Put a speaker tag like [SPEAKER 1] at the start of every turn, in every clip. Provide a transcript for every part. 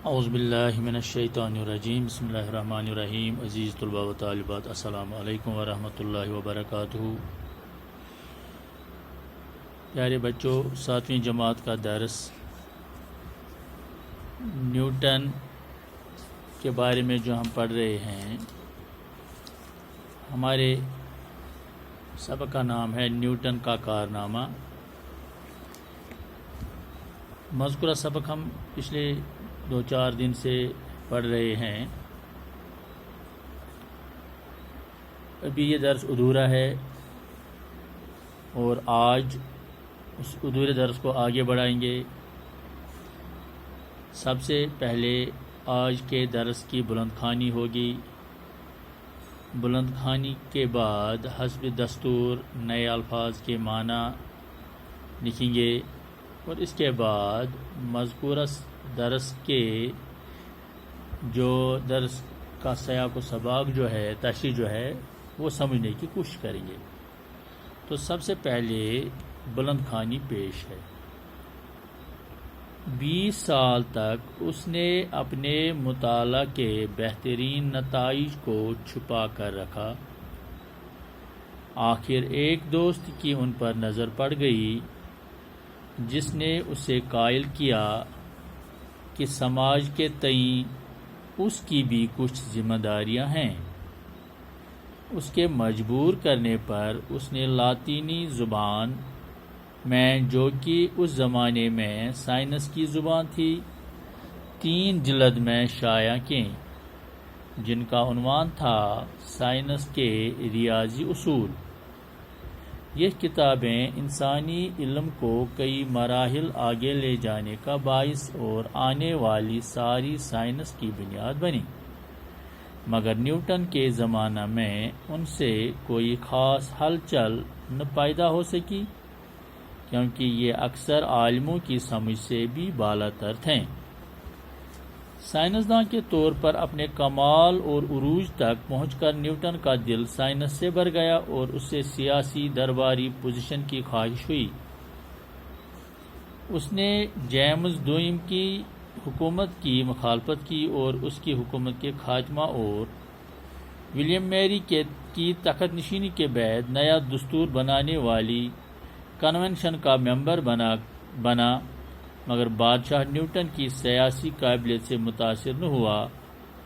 [SPEAKER 1] اعوذ باللہ من الشیطان الرجیم بسم اللہ الرحمن الرحیم عزیز طلباء و طالبات السلام علیکم ورحمۃ اللہ وبرکاتہ۔ پیارے بچوں، 7ویں جماعت کا درس نیوٹن کے بارے میں جو ہم پڑھ رہے ہیں، ہمارے سبق کا نام ہے نیوٹن کا کارنامہ۔ مذکورہ سبق ہم پچھلے 2-4 دن سے پڑھ رہے ہیں۔ ابھی یہ درس ادھورا ہے اور آج اس ادھورے درس کو آگے بڑھائیں گے۔ سب سے پہلے آج کے درس کی بلند خوانی ہوگی۔ بلند خوانی کے بعد حسب دستور نئے الفاظ کے معنی لکھیں گے اور اس کے بعد مذکورہ درس کے جو درس کا سیاق و سباق جو ہے، تشریح جو ہے، وہ سمجھنے کی کوشش کریں گے۔ تو سب سے پہلے بلند خوانی پیش ہے۔ 20 سال تک اس نے اپنے مطالعہ کے بہترین نتائج کو چھپا کر رکھا۔ آخر ایک دوست کی ان پر نظر پڑ گئی جس نے اسے قائل کیا کہ سماج کے تئیں اس کی بھی کچھ ذمہ داریاں ہیں۔ اس کے مجبور کرنے پر اس نے لاطینی زبان میں، جو کہ اس زمانے میں سائنس کی زبان تھی، 3 جلد میں شائع کیں، جن کا عنوان تھا سائنس کے ریاضی اصول۔ یہ کتابیں انسانی علم کو کئی مراحل آگے لے جانے کا باعث اور آنے والی ساری سائنس کی بنیاد بنی، مگر نیوٹن کے زمانہ میں ان سے کوئی خاص ہلچل نہ پیدا ہو سکی، کیونکہ یہ اکثر عالموں کی سمجھ سے بھی بالاتر تھیں۔ سائنسداں کے طور پر اپنے کمال اور عروج تک پہنچ کر نیوٹن کا دل سائنس سے بھر گیا اور اسے سیاسی درباری پوزیشن کی خواہش ہوئی۔ اس نے جیمز دوئم کی حکومت کی مخالفت کی اور اس کی حکومت کے خاتمہ اور ولیم میری کی تخت نشینی کے بعد نیا دستور بنانے والی کنونشن کا ممبر بنا، مگر بادشاہ نیوٹن کی سیاسی قابلیت سے متاثر نہ ہوا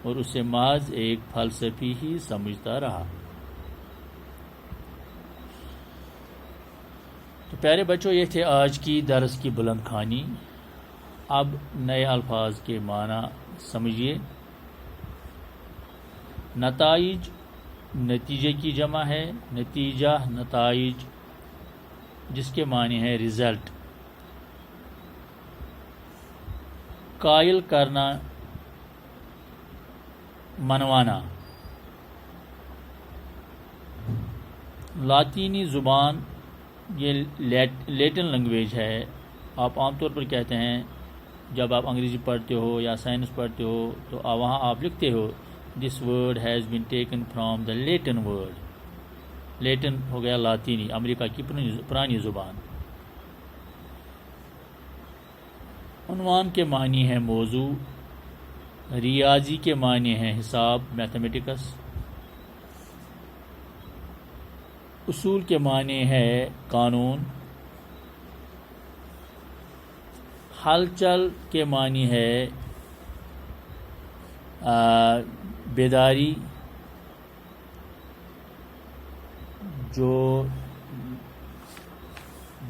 [SPEAKER 1] اور اسے محض ایک فلسفی ہی سمجھتا رہا۔ تو پیارے بچوں، یہ تھے آج کی درس کی بلند خوانی۔ اب نئے الفاظ کے معنی سمجھیے۔ نتائج نتیجے کی جمع ہے، نتیجہ نتائج، جس کے معنی ہے رزلٹ۔ قائل کرنا، منوانا۔ لاطینی زبان یہ لیٹن لینگویج ہے۔ آپ عام طور پر کہتے ہیں جب آپ انگریزی پڑھتے ہو یا سائنس پڑھتے ہو تو وہاں آپ لکھتے ہو this word has been taken from the Latin word. Latin ہو گیا لاطینی، امریکہ کی پرانی زبان۔ عنوان کے معنی ہے موضوع، ریاضی کے معنی ہے حساب، میتھمیٹکس، اصول کے معنی ہے قانون، ہلچل کے معنی ہے بیداری،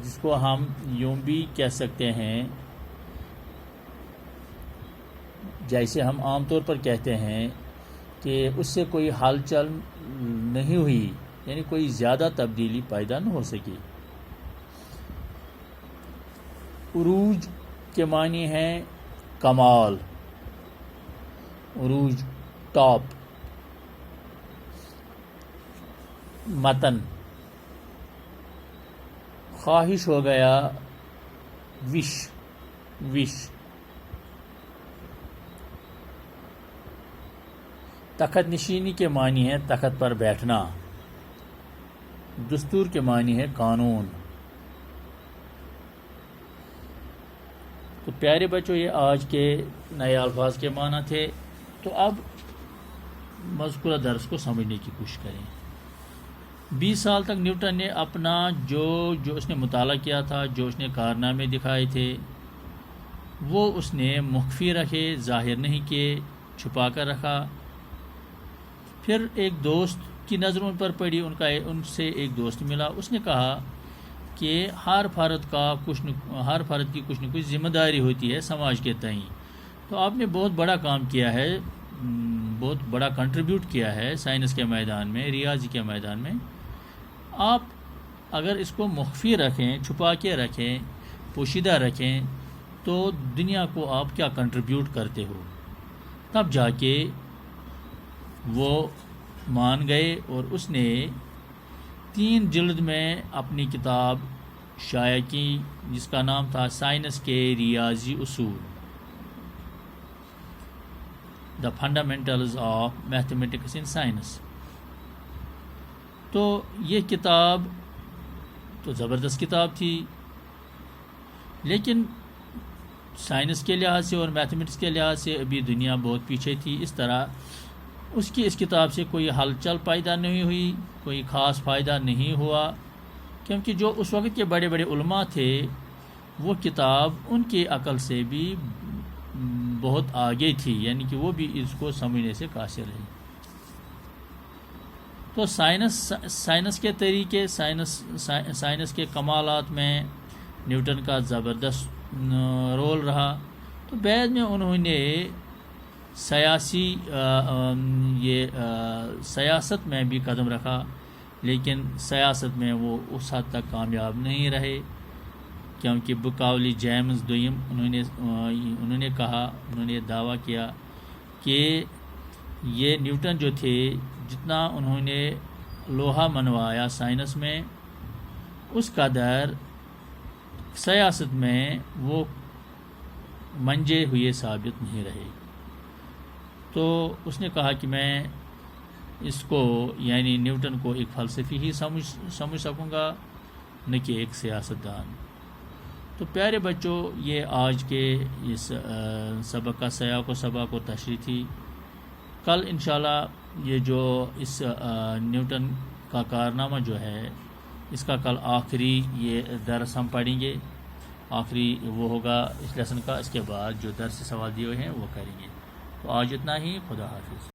[SPEAKER 1] جس کو ہم یوں بھی کہہ سکتے ہیں، جیسے ہم عام طور پر کہتے ہیں کہ اس سے کوئی ہلچل نہیں ہوئی، یعنی کوئی زیادہ تبدیلی پیدا نہ ہو سکی۔ عروج کے معنی ہے کمال، عروج، ٹاپ۔ متن، خواہش ہو گیا، وش۔ تخت نشینی کے معنی ہے تخت پر بیٹھنا۔ دستور کے معنی ہے قانون۔ تو پیارے بچوں، یہ آج کے نئے الفاظ کے معنی تھے. تو اب مذکورہ درس کو سمجھنے کی کوشش کریں. 20 سال تک نیوٹن نے اپنا جو اس نے مطالعہ کیا تھا، جو اس نے کارنامے دکھائے تھے، وہ اس نے مخفی رکھے، ظاہر نہیں کیے، چھپا کر رکھا. پھر ایک دوست کی نظر ان پر پڑی، ان سے ایک دوست ملا. اس نے کہا کہ ہر فرد کی کچھ نہ کچھ ذمہ داری ہوتی ہے سماج کے تئیں. تو آپ نے بہت بڑا کام کیا ہے، بہت بڑا کنٹریبیوٹ کیا ہے سائنس کے میدان میں، ریاضی کے میدان میں. آپ اگر اس کو مخفی رکھیں، چھپا کے رکھیں، پوشیدہ رکھیں، تو دنیا کو آپ کیا کنٹریبیوٹ کرتے ہو. تب جا کے وہ مان گئے اور اس نے 3 جلد میں اپنی کتاب شائع کی، جس کا نام تھا سائنس کے ریاضی اصول، the fundamentals of mathematics in science. تو یہ کتاب تو زبردست کتاب تھی، لیکن سائنس کے لحاظ سے اور میتھمیٹکس کے لحاظ سے ابھی دنیا بہت پیچھے تھی. اس طرح اس کتاب سے کوئی ہلچل پیدا نہیں ہوئی، کوئی خاص فائدہ نہیں ہوا، کیونکہ جو اس وقت کے بڑے بڑے علماء تھے وہ کتاب ان کی عقل سے بھی بہت آگے تھی، یعنی کہ وہ بھی اس کو سمجھنے سے قاصر ہے. تو سائنس کے طریقے، سائنس کے کمالات میں نیوٹن کا زبردست رول رہا. تو بعد میں انہوں نے سیاست میں بھی قدم رکھا، لیکن سیاست میں وہ اس حد تک کامیاب نہیں رہے، کیونکہ بکاولی جیمز دوئم انہوں نے دعویٰ کیا کہ یہ نیوٹن جو تھے، جتنا انہوں نے لوہا منوایا سائنس میں، اس قدر سیاست میں وہ منجے ہوئے ثابت نہیں رہے. تو اس نے کہا کہ میں اس کو، یعنی نیوٹن کو، ایک فلسفی ہی سمجھ سکوں گا، نہ کہ ایک سیاستدان. تو پیارے بچوں، یہ آج کے اس سبق کا سیاق و سباق و تشریح تھی. کل انشاءاللہ یہ جو اس نیوٹن کا کارنامہ جو ہے، اس کا کل آخری یہ درس ہم پڑھیں گے، آخری وہ ہوگا اس لیسن کا. اس کے بعد جو درس سوال دیے ہوئے ہیں وہ کریں گے. تو آج اتنا ہی. خدا حافظ.